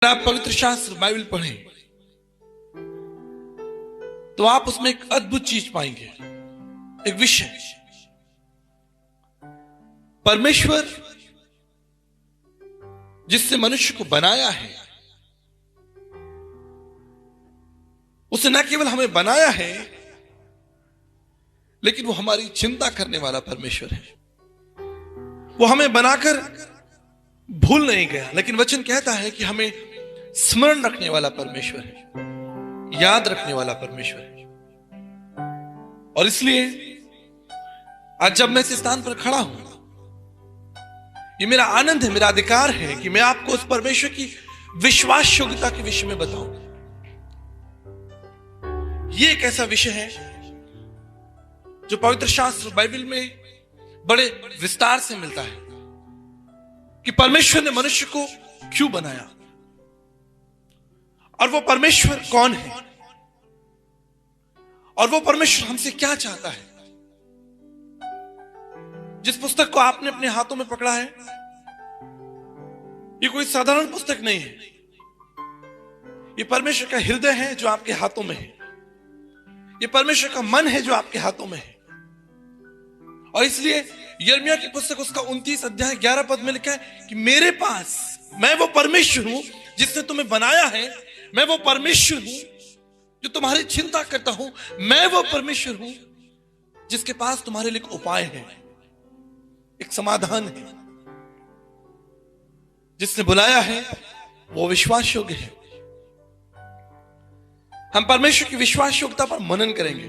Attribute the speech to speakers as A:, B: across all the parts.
A: आप पवित्र शास्त्र बाइबल पढ़ें तो आप उसमें एक अद्भुत चीज पाएंगे, एक विषय। परमेश्वर जिससे मनुष्य को बनाया है, उसने न केवल हमें बनाया है, लेकिन वो हमारी चिंता करने वाला परमेश्वर है। वो हमें बनाकर भूल नहीं गया, लेकिन वचन कहता है कि हमें स्मरण रखने वाला परमेश्वर है, याद रखने वाला परमेश्वर है। और इसलिए आज जब मैं इस स्थान पर खड़ा हूं, ये मेरा आनंद है, मेरा अधिकार है कि मैं आपको उस परमेश्वर की विश्वास योग्यता के विषय में बताऊं। ये एक ऐसा विषय है जो पवित्र शास्त्र बाइबल में बड़े विस्तार से मिलता है कि परमेश्वर ने मनुष्य को क्यों बनाया और वो परमेश्वर कौन है और वो परमेश्वर हमसे क्या चाहता है। जिस पुस्तक को आपने अपने हाथों में पकड़ा है, ये कोई साधारण पुस्तक नहीं है। ये परमेश्वर का हृदय है जो आपके हाथों में है। ये परमेश्वर का मन है जो आपके हाथों में है। और इसलिए यिर्मयाह की पुस्तक उसका 29 अध्याय 11 पद में लिखा है कि मेरे पास, मैं वो परमेश्वर हूं जिसने तुम्हें बनाया है। मैं वो परमेश्वर हूं जो तुम्हारी चिंता करता हूं। मैं वो परमेश्वर हूं जिसके पास तुम्हारे लिए एक उपाय है, एक समाधान है। जिसने बुलाया है वो विश्वास योग्य है। हम परमेश्वर की विश्वास योग्यता पर मनन करेंगे।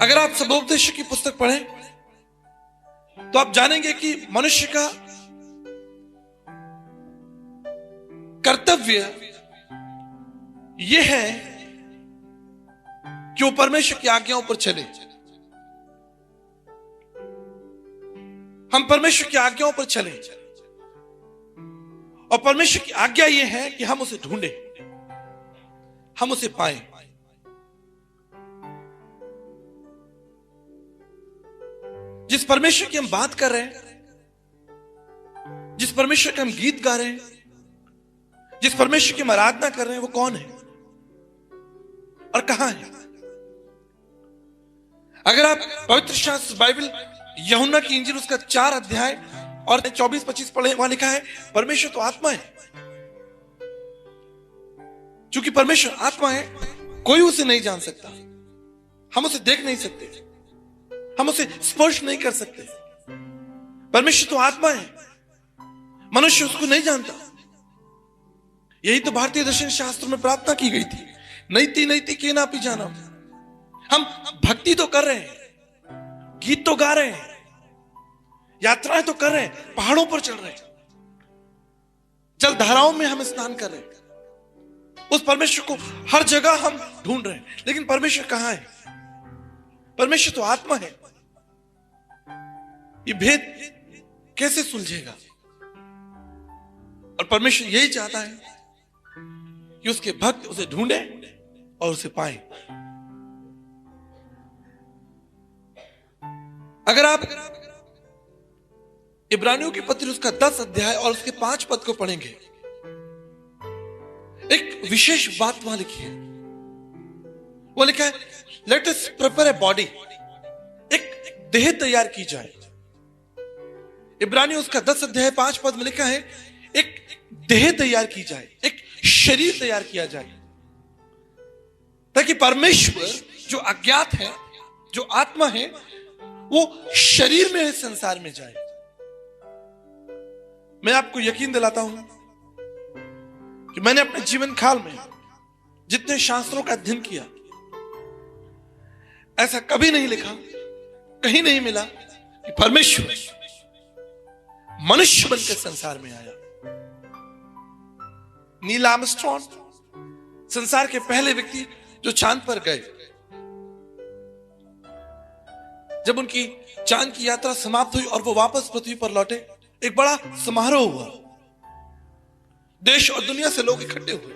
A: अगर आप सबोपदेश की पुस्तक पढ़ें तो आप जानेंगे कि मनुष्य का कर्तव्य यह है कि वो परमेश्वर की आज्ञाओं पर चले। हम परमेश्वर की आज्ञाओं पर चले और परमेश्वर की आज्ञा यह है कि हम उसे ढूंढें, हम उसे पाएं। जिस परमेश्वर की हम बात कर रहे हैं, जिस परमेश्वर के हम गीत गा रहे हैं, जिस परमेश्वर की हम आराधना कर रहे हैं, वो कौन है और कहां है। अगर आप पवित्र शास्त्र बाइबल यूहन्ना की इंजील उसका 4 अध्याय और 24-25 पढ़े, वहां लिखा है परमेश्वर तो आत्मा है। चूंकि परमेश्वर आत्मा है, कोई उसे नहीं जान सकता। हम उसे देख नहीं सकते, हम उसे स्पर्श नहीं कर सकते। परमेश्वर तो आत्मा है, मनुष्य उसको नहीं जानता। यही तो भारतीय दर्शन शास्त्र में प्रार्थना की गई थी, नैति नैति के ना पी जाना। हम भक्ति तो कर रहे हैं, गीत तो गा रहे हैं, यात्राएं तो कर रहे हैं, पहाड़ों पर चढ़ रहे हैं, जल धाराओं में हम स्नान कर रहे हैं। उस परमेश्वर को हर जगह हम ढूंढ रहे हैं, लेकिन परमेश्वर कहां है? परमेश्वर तो आत्मा है। ये भेद कैसे सुलझेगा? और परमेश्वर यही चाहता है कि उसके भक्त उसे ढूंढे और उसे पाए। अगर आप इब्रानियों की पत्री उसका 10 अध्याय और उसके 5 पद को पढ़ेंगे, एक विशेष बात वहां लिखी है। वो लिखा है let us prepare a body, एक देह तैयार की जाए। इब्रानियों उसका 10 अध्याय 5 पद में लिखा है एक देह तैयार की जाए, एक शरीर तैयार किया जाए, ताकि परमेश्वर जो अज्ञात है, जो आत्मा है, वो शरीर में इस संसार में जाए। मैं आपको यकीन दिलाता हूं कि मैंने अपने जीवन काल में जितने शास्त्रों का अध्ययन किया, ऐसा कभी नहीं लिखा, कहीं नहीं मिला कि परमेश्वर मनुष्य बनकर संसार में आया। नील आर्मस्ट्रॉन्ग संसार के पहले व्यक्ति जो चांद पर गए, जब उनकी चांद की यात्रा समाप्त हुई और वो वापस पृथ्वी पर लौटे, एक बड़ा समारोह हुआ। देश और दुनिया से लोग इकट्ठे हुए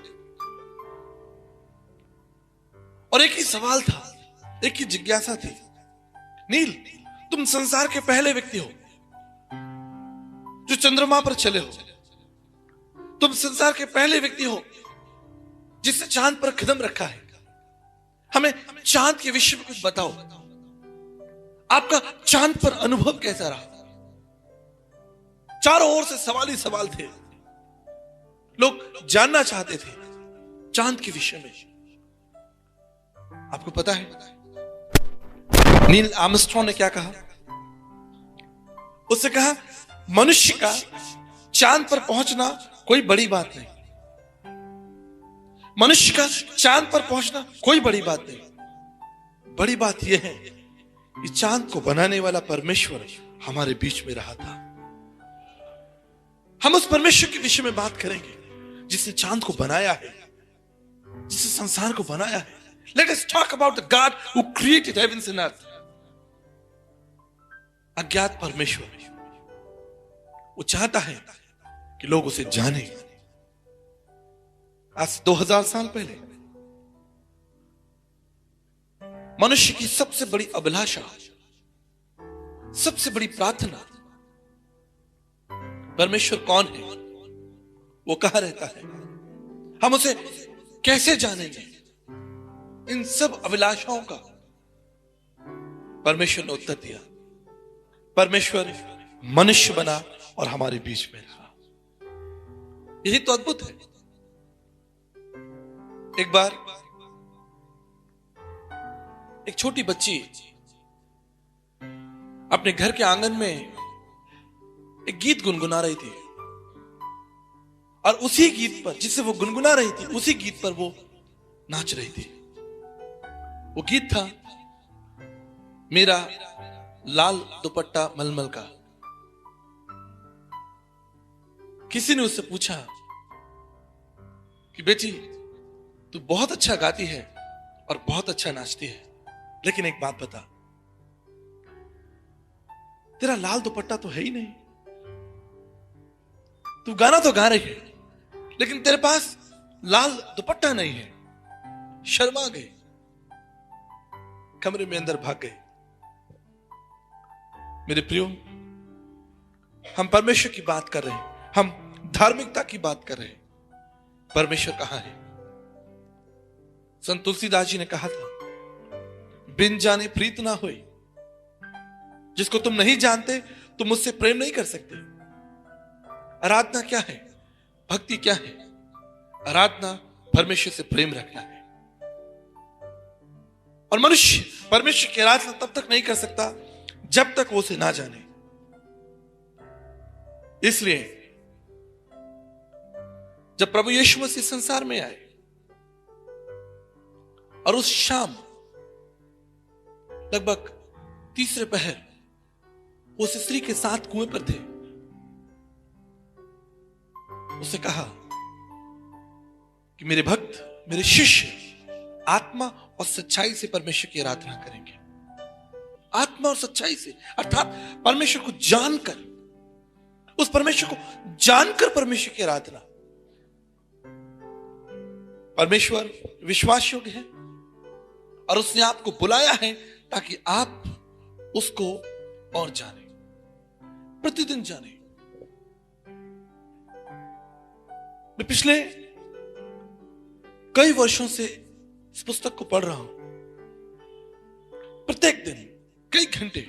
A: और एक ही सवाल था, एक ही जिज्ञासा थी। नील, तुम संसार के पहले व्यक्ति हो, जो चंद्रमा पर चले हो। तुम संसार के पहले व्यक्ति हो जिसने चांद पर कदम रखा है। हमें चांद के विषय में कुछ बताओ। आपका चांद पर अनुभव कैसा रहा? चारों ओर से सवाल ही सवाल थे। लोग जानना चाहते थे चांद के विषय में। आपको पता है नील आर्मस्ट्रॉन्ग ने क्या कहा? उसने कहा मनुष्य का चांद पर पहुंचना कोई बड़ी बात नहीं। मनुष्य का चांद पर पहुंचना कोई बड़ी बात नहीं। बड़ी बात यह है कि चांद को बनाने वाला परमेश्वर हमारे बीच में रहा था। हम उस परमेश्वर के विषय में बात करेंगे जिसने चांद को बनाया है, जिसने संसार को बनाया है। Let us talk about the God who created heavens and earth. अज्ञात परमेश्वर वो चाहता है कि लोग उसे जाने। आज 2000 साल पहले मनुष्य की सबसे बड़ी अभिलाषा, सबसे बड़ी प्रार्थना, परमेश्वर कौन है, वो कहाँ रहता है, हम उसे कैसे जानेंगे, इन सब अभिलाषाओं का परमेश्वर ने उत्तर दिया। परमेश्वर मनुष्य बना और हमारे बीच में रहा। यही तो अद्भुत है। एक बार एक छोटी बच्ची अपने घर के आंगन में एक गीत गुनगुना रही थी और उसी गीत पर, जिसे वो गुनगुना रही थी, उसी गीत पर वो नाच रही थी। वो गीत था मेरा लाल दुपट्टा मलमल का। किसी ने उससे पूछा कि बेटी तू बहुत अच्छा गाती है और बहुत अच्छा नाचती है, लेकिन एक बात बता, तेरा लाल दुपट्टा तो है ही नहीं। तू गाना तो गा रही है लेकिन तेरे पास लाल दुपट्टा नहीं है। शर्मा गए, कमरे में अंदर भाग गए। मेरे प्रियो, हम परमेश्वर की बात कर रहे हैं, हम धार्मिकता की बात कर रहे हैं। परमेश्वर कहां है? संत तुलसीदास जी ने कहा था, बिन जाने प्रीत ना होई। जिसको तुम नहीं जानते तुम मुझसे प्रेम नहीं कर सकते। आराधना क्या है? भक्ति क्या है? आराधना परमेश्वर से प्रेम रखना है। और मनुष्य परमेश्वर की आराधना तब तक नहीं कर सकता जब तक वो उसे ना जाने। इसलिए जब प्रभु यीशु मसीह संसार में आए और उस शाम लगभग तीसरे पहर उस स्त्री के साथ कुएं पर थे, उसे कहा कि मेरे भक्त, मेरे शिष्य आत्मा और सच्चाई से परमेश्वर की आराधना करेंगे। आत्मा और सच्चाई से, अर्थात परमेश्वर को जानकर, उस परमेश्वर को जानकर परमेश्वर की आराधना। परमेश्वर विश्वास योग्य है और उसने आपको बुलाया है ताकि आप उसको और जाने, प्रतिदिन जाने। मैं पिछले कई वर्षों से इस पुस्तक को पढ़ रहा हूं, प्रत्येक दिन कई घंटे।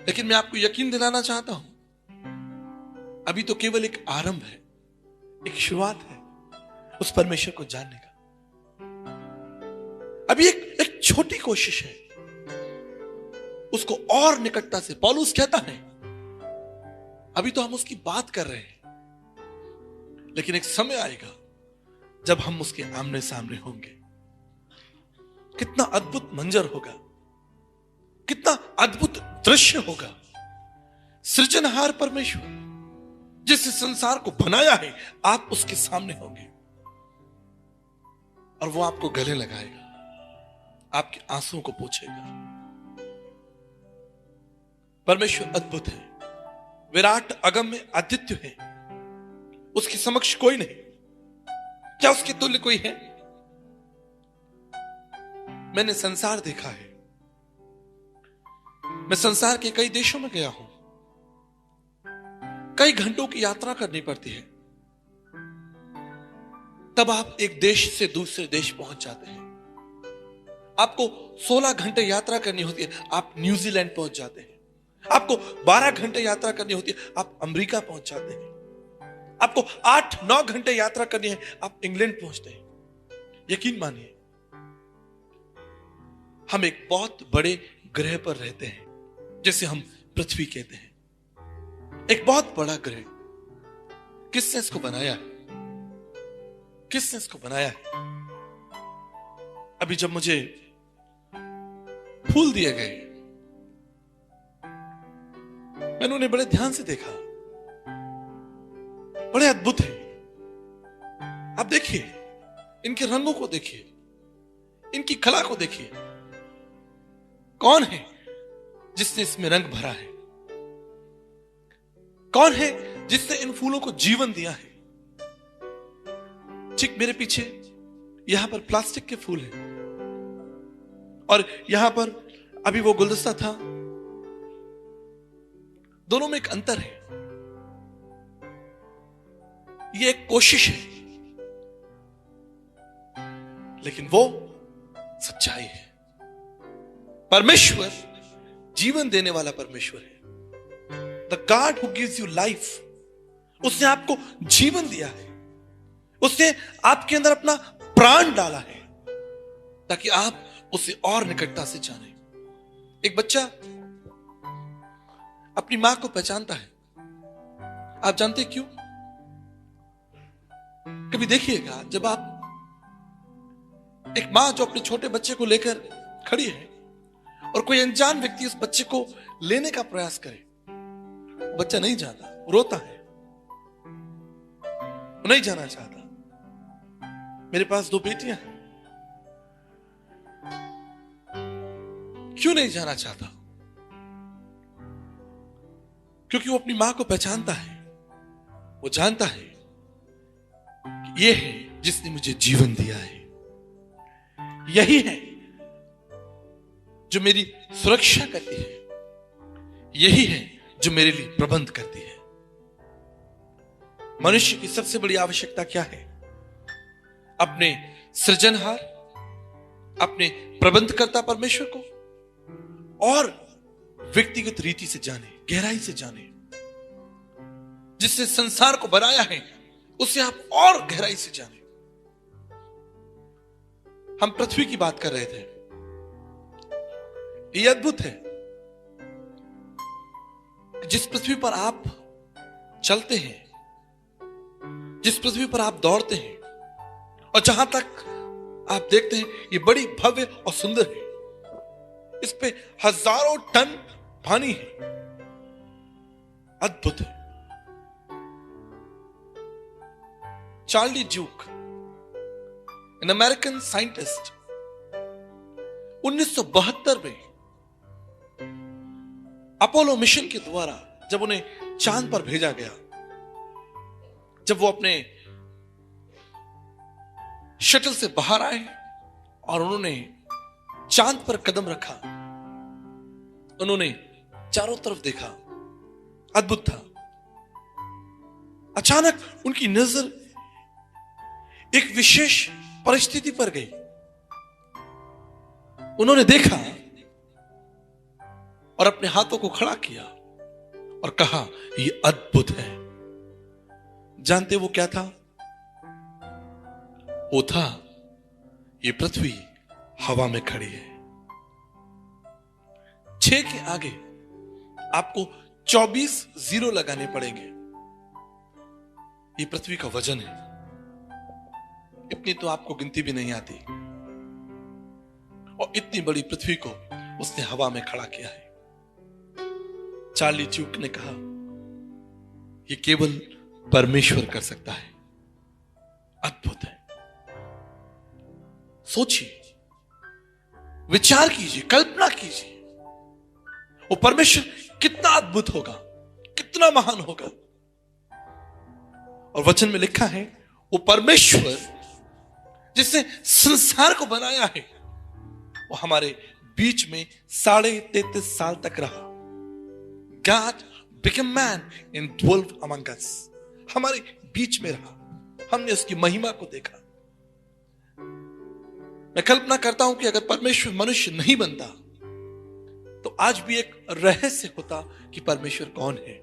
A: लेकिन मैं आपको यकीन दिलाना चाहता हूं, अभी तो केवल एक आरंभ है, एक शुरुआत है उस परमेश्वर को जानने का। अभी एक छोटी कोशिश है उसको और निकटता से। पौलुस कहता है अभी तो हम उसकी बात कर रहे हैं, लेकिन एक समय आएगा जब हम उसके आमने सामने होंगे। कितना अद्भुत मंजर होगा, कितना अद्भुत दृश्य होगा। सृजनहार परमेश्वर जिस संसार को बनाया है, आप उसके सामने होंगे और वो आपको गले लगाएगा, आपके आंसुओं को पोंछेगा। परमेश्वर अद्भुत है, विराट अगम्य आदित्य है, उसके समक्ष कोई नहीं। क्या उसके तुल्य कोई है? मैंने संसार देखा है, मैं संसार के कई देशों में गया हूं, कई घंटों की यात्रा करनी पड़ती है, तब आप एक देश से दूसरे देश पहुंच जाते हैं। आपको 16 घंटे यात्रा करनी होती है, आप न्यूजीलैंड पहुंच जाते हैं। आपको 12 घंटे यात्रा करनी होती है, आप अमेरिका पहुंच जाते हैं। आपको 8-9 घंटे यात्रा करनी है, आप इंग्लैंड पहुंचते हैं। यकीन मानिए, हम एक बहुत बड़े ग्रह पर रहते हैं जिसे हम पृथ्वी कहते हैं। एक बहुत बड़ा ग्रह। किसने इसको बनाया है? किसने इसको बनाया है? अभी जब मुझे फूल दिए गए, मैंने उन्हें बड़े ध्यान से देखा। बड़े अद्भुत है। आप देखिए, इनके रंगों को देखिए, इनकी कला को देखिए। कौन है जिसने इसमें रंग भरा है? कौन है जिसने इन फूलों को जीवन दिया है? ठीक मेरे पीछे यहां पर प्लास्टिक के फूल हैं और यहां पर अभी वो गुलदस्ता था। दोनों में एक अंतर है। ये एक कोशिश है, लेकिन वो सच्चाई है। परमेश्वर जीवन देने वाला परमेश्वर है। The God who gives you life, उसने आपको जीवन दिया है। उसने आपके अंदर अपना प्राण डाला है ताकि आप उसे और निकटता से जाने। एक बच्चा अपनी मां को पहचानता है। आप जानते क्यों? कभी देखिएगा, जब आप एक मां जो अपने छोटे बच्चे को लेकर खड़ी है और कोई अनजान व्यक्ति उस बच्चे को लेने का प्रयास करे, बच्चा नहीं जाता, रोता है, वो नहीं जाना चाहता। मेरे पास 2 बेटियां हैं। क्यों नहीं जाना चाहता? क्योंकि वो अपनी मां को पहचानता है। वो जानता है कि ये है जिसने मुझे जीवन दिया है। यही है जो मेरी सुरक्षा करती है। यही है जो मेरे लिए प्रबंध करती है। मनुष्य की सबसे बड़ी आवश्यकता क्या है? अपने सृजनहार, अपने प्रबंधकर्ता परमेश्वर को और व्यक्तिगत रीति से जाने, गहराई से जाने। जिसने संसार को बनाया है उसे आप और गहराई से जाने। हम पृथ्वी की बात कर रहे थे। ये अद्भुत है, जिस पृथ्वी पर आप चलते हैं, जिस पृथ्वी पर आप दौड़ते हैं और जहां तक आप देखते हैं ये बड़ी भव्य और सुंदर है। इस पे हजारों टन पानी है। अद्भुत है। Charlie Duke, an American scientist, 1972 में अपोलो मिशन के द्वारा जब उन्हें चांद पर भेजा गया, जब वो अपने शटल से बाहर आए और उन्होंने चांद पर कदम रखा, उन्होंने चारों तरफ देखा। अद्भुत था। अचानक उनकी नजर एक विशेष परिस्थिति पर गई। उन्होंने देखा और अपने हाथों को खड़ा किया और कहा, यह अद्भुत है। जानते वो क्या था? वो था, ये पृथ्वी हवा में खड़ी है। 6 के आगे आपको 24 जीरो लगाने पड़ेंगे। ये पृथ्वी का वजन है। इतनी तो आपको गिनती भी नहीं आती, और इतनी बड़ी पृथ्वी को उसने हवा में खड़ा किया है। चार्ली ड्यूक ने कहा, यह केवल परमेश्वर कर सकता है। अद्भुत है। सोचिए, विचार कीजिए, कल्पना कीजिए, वो परमेश्वर कितना अद्भुत होगा, कितना महान होगा। और वचन में लिखा है, वो परमेश्वर जिसने संसार को बनाया है, वो हमारे बीच में 33.5 साल तक रहा। God became man and dwelt among us. हमारे बीच में रहा, हमने उसकी महिमा को देखा। मैं कल्पना करता हूं कि अगर परमेश्वर मनुष्य नहीं बनता तो आज भी एक रहस्य होता कि परमेश्वर कौन है।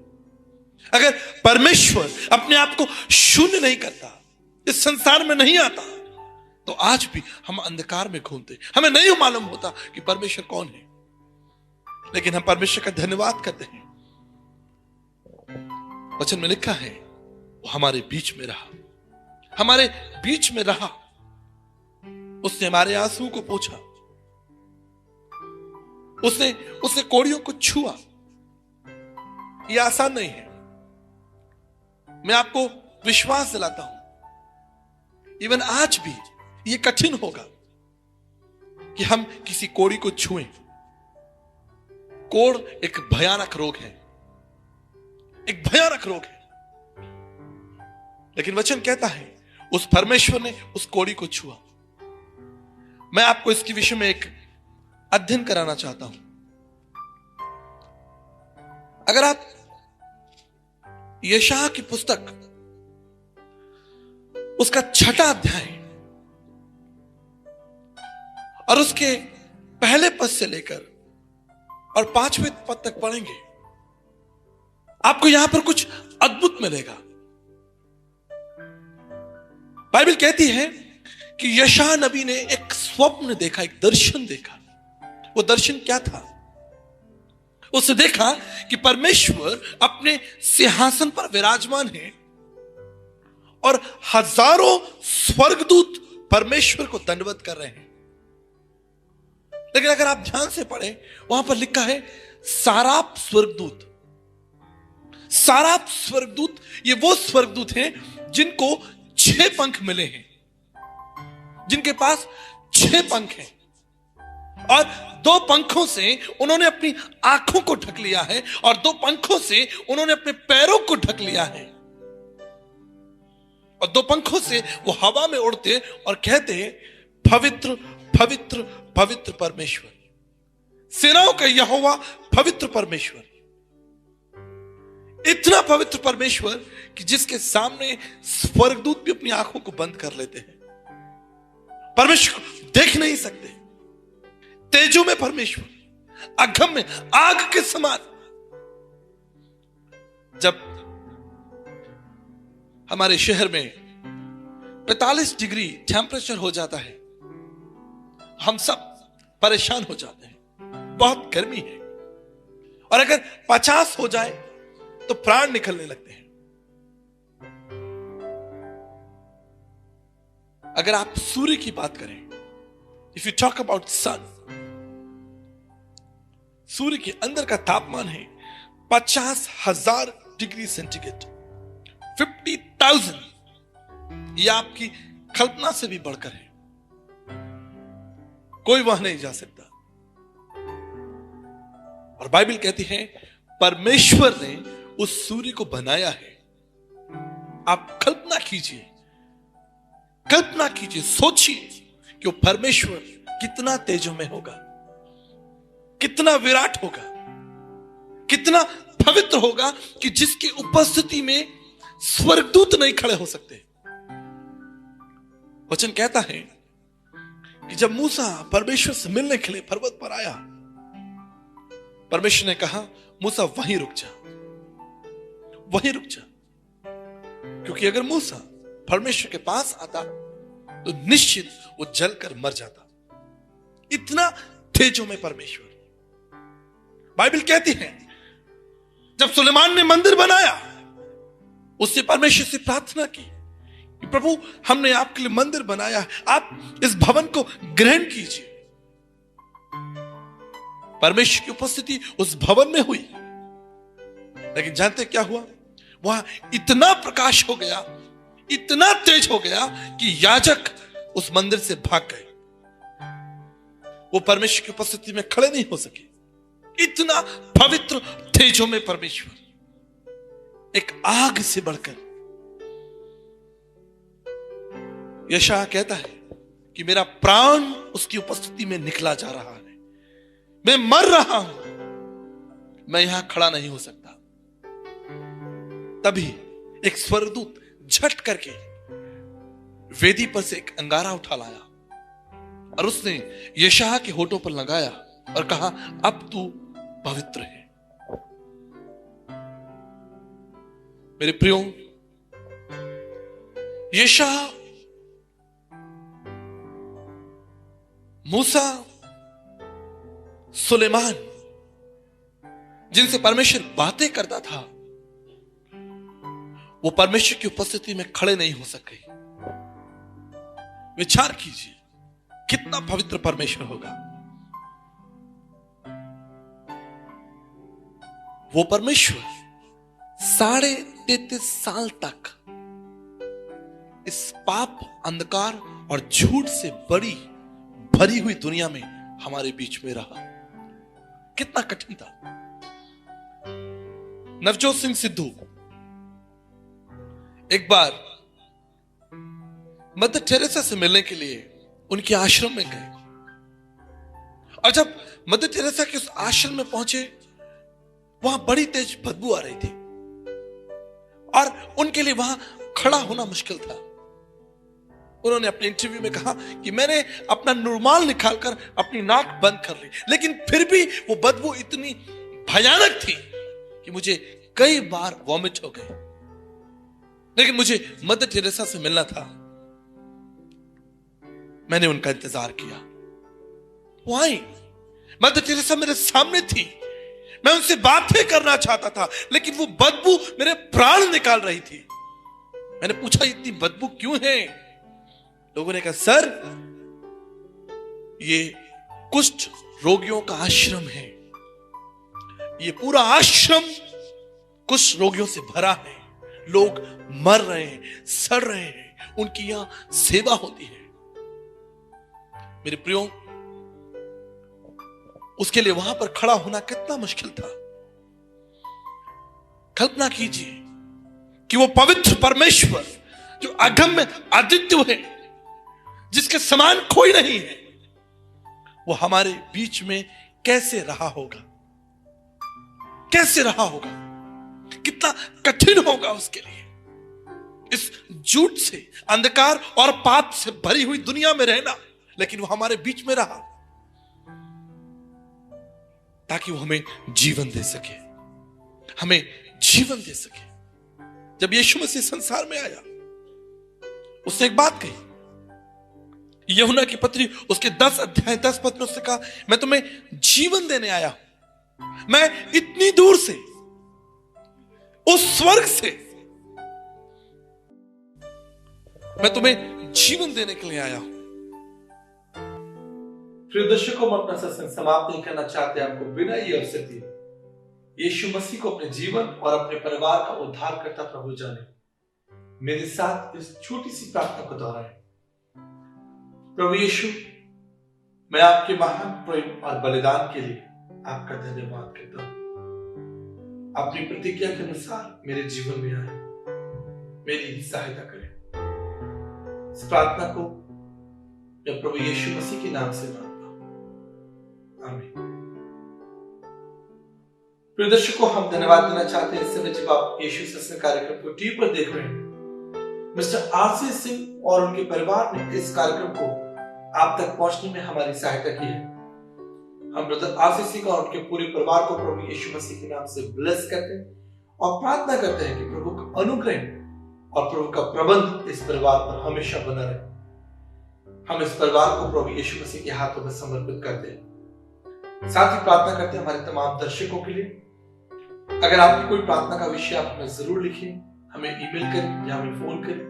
A: अगर परमेश्वर अपने आप को शून्य नहीं करता, इस संसार में नहीं आता, तो आज भी हम अंधकार में घूमते, हमें नहीं मालूम होता कि परमेश्वर कौन है। लेकिन हम परमेश्वर का धन्यवाद करते हैं। वचन में लिखा है वो हमारे बीच में रहा, हमारे बीच में रहा। उसने हमारे आंसू को पोंछा, उसने कोड़ियों को छुआ। यह आसान नहीं है। मैं आपको विश्वास दिलाता हूं, इवन आज भी यह कठिन होगा कि हम किसी कोड़ी को छुएं। कोड़ एक भयानक रोग है, एक भयानक रोग है। लेकिन वचन कहता है उस परमेश्वर ने उस कोड़ी को छुआ। मैं आपको इसके विषय में एक अध्ययन कराना चाहता हूं। अगर आप यशायाह की पुस्तक उसका 6वां अध्याय और उसके पहले पद से लेकर और 5वें पद तक पढ़ेंगे, आपको यहां पर कुछ अद्भुत मिलेगा। बाइबल कहती है कि यशायाह नबी ने एक स्वप्न देखा, एक दर्शन देखा। वो दर्शन क्या था? उसने देखा कि परमेश्वर अपने सिंहासन पर विराजमान है और हजारों स्वर्गदूत परमेश्वर को दंडवत कर रहे हैं। लेकिन अगर आप ध्यान से पढ़ें, वहां पर लिखा है साराप स्वर्गदूत। साराप स्वर्गदूत ये वो स्वर्गदूत हैं जिनको 6 पंख मिले हैं, जिनके पास 6 पंख हैं और 2 पंखों से उन्होंने अपनी आंखों को ढक लिया है और 2 पंखों से उन्होंने अपने पैरों को ढक लिया है और 2 पंखों से वो हवा में उड़ते और कहते हैं पवित्र पवित्र पवित्र परमेश्वर, सेनाओं का यहोवा पवित्र परमेश्वर। इतना पवित्र परमेश्वर कि जिसके सामने स्वर्गदूत भी अपनी आंखों को बंद कर लेते हैं, परमेश्वर को देख नहीं सकते। तेजों में परमेश्वर, अगम में आग के समान। जब हमारे शहर में 45 डिग्री टेम्परेचर हो जाता है, हम सब परेशान हो जाते हैं, बहुत गर्मी है। और अगर 50 हो जाए तो प्राण निकलने लगते हैं। अगर आप सूर्य की बात करें, if you talk about sun, सूर्य के अंदर का तापमान है 50,000 डिग्री सेंटीग्रेड, 50,000। यह आपकी कल्पना से भी बढ़कर है, कोई वहां नहीं जा सकता। और बाइबल कहती है परमेश्वर ने उस सूर्य को बनाया है। आप कल्पना कीजिए, कल्पना कीजिए, सोचिए कि वो परमेश्वर कितना तेजों में होगा, कितना विराट होगा, कितना पवित्र होगा कि जिसकी उपस्थिति में स्वर्गदूत नहीं खड़े हो सकते। वचन कहता है कि जब मूसा परमेश्वर से मिलने के लिए पर्वत पर आया, परमेश्वर ने कहा मूसा वहीं रुक जा, वहीं रुक जा, क्योंकि अगर मूसा परमेश्वर के पास आता तो निश्चित वो जलकर मर जाता। इतना तेजों में परमेश्वर। बाइबल कहती है जब सुलेमान ने मंदिर बनाया, उससे परमेश्वर से प्रार्थना की कि प्रभु हमने आपके लिए मंदिर बनाया, आप इस भवन को ग्रहण कीजिए। परमेश्वर की उपस्थिति उस भवन में हुई, लेकिन जानते क्या हुआ? वहां इतना प्रकाश हो गया, इतना तेज हो गया कि याजक उस मंदिर से भाग गए। वो परमेश्वर की उपस्थिति में खड़े नहीं हो सके। इतना पवित्र तेजों में परमेश्वर, एक आग से बढ़कर। यशायाह कहता है कि मेरा प्राण उसकी उपस्थिति में निकला जा रहा है, मैं मर रहा हूं, मैं यहां खड़ा नहीं हो सकता। तभी एक स्वर्गदूत झट करके वेदी पर से एक अंगारा उठा लाया और उसने यशायाह के होठों पर लगाया और कहा, अब तू पवित्र है। मेरे प्रियो, यशायाह, मूसा, सुलेमान, जिनसे परमेश्वर बातें करता था, वो परमेश्वर की उपस्थिति में खड़े नहीं हो सके। विचार कीजिए कितना पवित्र परमेश्वर होगा। वो परमेश्वर 33.5 साल तक इस पाप, अंधकार और झूठ से भरी हुई दुनिया में हमारे बीच में रहा। कितना कठिन था। नवजोत सिंह सिद्धू एक बार मदर टेरेसा से मिलने के लिए उनके आश्रम में गए और जब मदर टेरेसा के उस आश्रम में पहुंचे, वहां बड़ी तेज बदबू आ रही थी और उनके लिए वहां खड़ा होना मुश्किल था। उन्होंने अपने इंटरव्यू में कहा कि मैंने अपना रुमाल निकालकर अपनी नाक बंद कर ली, लेकिन फिर भी वो बदबू इतनी भयानक थी कि मुझे कई बार वॉमिट हो गए। लेकिन मुझे मदर टेरेसा से मिलना था। मैंने उनका इंतजार किया। वो आई। मदर टेरेसा मेरे सामने थी। मैं उनसे बातें करना चाहता था, लेकिन वो बदबू मेरे प्राण निकाल रही थी। मैंने पूछा, इतनी बदबू क्यों है? लोगों ने कहा, सर, ये कुष्ठ रोगियों का आश्रम है। ये पूरा आश्रम कुष्ठ रोगियों से भरा है। लोग मर रहे हैं, सड़ रहे हैं, उनकी यहां सेवा होती है। मेरे प्रियो, उसके लिए वहां पर खड़ा होना कितना मुश्किल था। कल्पना कीजिए कि वो पवित्र परमेश्वर जो अगम्य अद्वितीय है, जिसके समान कोई नहीं है, वो हमारे बीच में कैसे रहा होगा। कैसे रहा होगा। कितना कठिन होगा उसके लिए इस झूठ से, अंधकार और पाप से भरी हुई दुनिया में रहना। लेकिन वो हमारे बीच में रहा ताकि वो हमें जीवन दे सके, हमें जीवन दे सके। जब यीशु मसीह संसार में आया, उसने एक बात कही। यूहन्ना की पत्री उसके 10 अध्याय 10 पद में उसने कहा, मैं तुम्हें जीवन देने आया हूं। मैं इतनी दूर से, उस स्वर्ग से, मैं तुम्हें जीवन देने के लिए आया हूं। प्रिय दर्शकों, हम अपना सत्संग समाप्त नहीं करना चाहते। आपको बिना ये अवसर दिए यीशु मसीह को अपने जीवन और अपने परिवार का उद्धारकर्ता प्रभु जाने, मेरे साथ इस छोटी सी प्रार्थना को दोहराएं। प्रभु यीशु, मैं आपके महान प्रेम और बलिदान के लिए आपका धन्यवाद करता हूं। अपनी प्रतिज्ञा के अनुसार मेरे जीवन में आए, मेरी सहायता करें। इस प्रार्थना को मैं प्रभु यीशु मसीह के नाम से मांगता हूं, आमीन। प्रिय दर्शकों, हम धन्यवाद देना चाहते हैं इस समय जब आप यीशु सत्संग कार्यक्रम को टीवी पर देख रहे हैं। मिस्टर आरसी सिंह और उनके परिवार ने इस कार्यक्रम को आप तक पहुंचने में हमारी सहायता की है। हम ब्रदर आरसी सिंह और उनके पूरे परिवार को प्रभु यीशु मसीह के नाम से ब्लेस करते हैं और प्रार्थना करते हैं कि प्रभु का अनुग्रह और प्रभु का प्रबंध इस परिवार पर हमेशा बना रहे। हम इस परिवार को प्रभु यीशु मसीह के हाथों में समर्पित करते हैं। साथ ही प्रार्थना करते हैं हमारे तमाम दर्शकों के लिए। अगर आपकी कोई प्रार्थना का विषय आप हमें जरूर लिखें, हमें ईमेल करें या हमें फोन करें।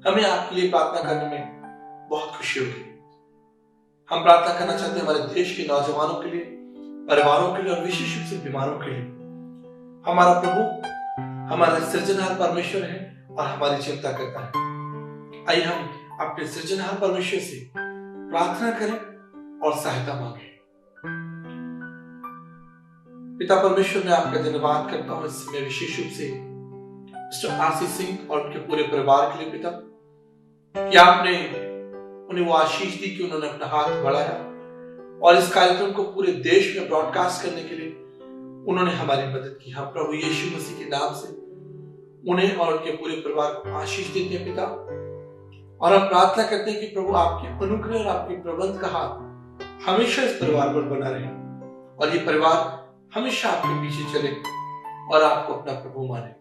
A: हमें आपके लिए प्रार्थना करने में बहुत खुशी होगी। हम प्रार्थना करना चाहते हैं हमारे देश के नौजवानों के लिए, परिवारों के लिए और विशेष रूप से बीमारों के लिए। हमारा प्रभु हमारा सृजनहार परमेश्वर है और हमारी चिंता करता है। आइए हम अपने सृजनहार परमेश्वर से प्रार्थना करें और सहायता मांगे। पिता परमेश्वर, मैं आपका धन्यवाद करता हूं इस समय विशेष रूप से मिस्टर आरसी सिंह और उनके पूरे परिवार के लिए पिता, कि आपने उन्हें वो आशीष दी कि उन्होंने अपना हाथ बढ़ाया और इस कार्यक्रम को पूरे देश में ब्रॉडकास्ट करने के लिए उन्होंने हमारी मदद की। हम प्रभु यीशु मसीह के नाम से उन्हें और उनके पूरे परिवार को आशीष देते हैं पिता। और हम प्रार्थना करते हैं कि प्रभु आपके अनुग्रह और आपके प्रबंध का हाथ हमेशा इस परिवार पर बना रहे और ये परिवार हमेशा आपके पीछे चले और आपको अपना प्रभु माने।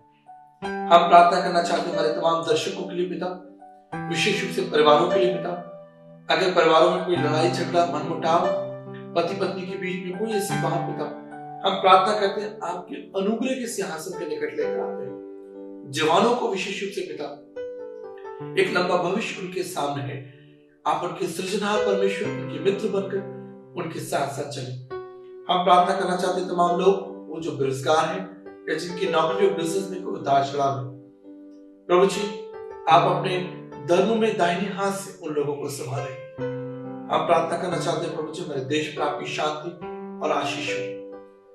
A: हम प्रार्थना करना चाहते हैं हमारे तमाम दर्शकों के लिए पिता, विशेष रूप से परिवारों के लिए पिता। अगर परिवारों में कोई लड़ाई झगड़ा मनमुटाव पति पत्नी के बीच में कोई ऐसी बात पिता, हम प्रार्थना करते हैं आपके अनुग्रह के सिंहासन के निकट लेकर आते हैं। जवानों को विशेष रूप से पिता एक लंबा भविष्य उनके सामने है। आप उनके सृजनहार परमेश्वर, उनके मित्र बनकर उनके साथ साथ चले। हम प्रार्थना करना चाहते हैं तमाम लोग वो जो बेरोजगार हैं या जिनकी नौकरी और बिजनेस में कोई उतार चढ़ाव है, प्रभु जी आप अपने धर्म में दाहिने हाथ से उन लोगों को संभालें। हम प्रार्थना करना चाहते हैं प्रभु जी हमारे देश पर आपकी शांति और आशीष हो।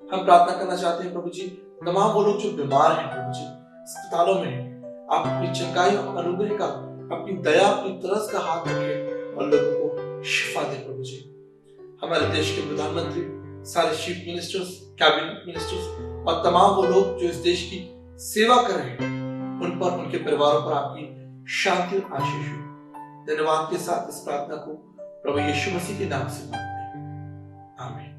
A: हम प्रार्थना करना चाहते हैं प्रभु जी तमाम वो लोग जो बीमार हैं प्रभु जी, अस्पतालों में हैं, आप अपनी चंगाई और अनुग्रह का, अपनी दया, अपनी तरस का हाथ रखें और लोगों को शिफा दे प्रभु जी। हमारे देश के प्रधानमंत्री, सारे चीफ मिनिस्टर्स, कैबिनेट मिनिस्टर्स और तमाम वो लोग जो इस देश की सेवा कर रहे हैं, उन पर, उनके परिवारों पर आपकी शांति और आशीष हो। धन्यवाद के साथ इस प्रार्थना को प्रभु यीशु मसीह के नाम से मांगते हैं, आमीन।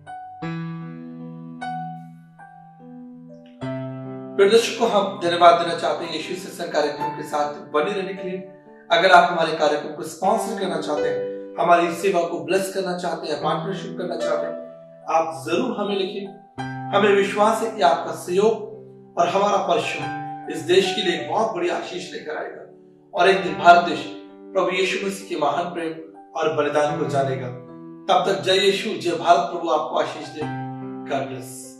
A: प्रिय दर्शकों, हम धन्यवाद देना चाहते हैं यीशु सत्संग कार्यक्रम के साथ बने रहने के लिए। अगर आप हमारे कार्यक्रम को स्पॉन्सर करना चाहते हैं, हमारी सेवा को ब्लेस करना चाहते हैं, पार्टनरशिप करना चाहते हैं, आप जरूर हमें लिखें। हमें विश्वास है कि आपका सहयोग और हमारा परिश्रम इस देश के लिए एक बहुत बड़ी आशीष लेकर आएगा और एक दिन भारत देश प्रभु यीशु मसीह के महान प्रेम और बलिदान को जानेगा। तब तक जय यीशु, जय भारत। प्रभु आपको आशीष दे। God bless.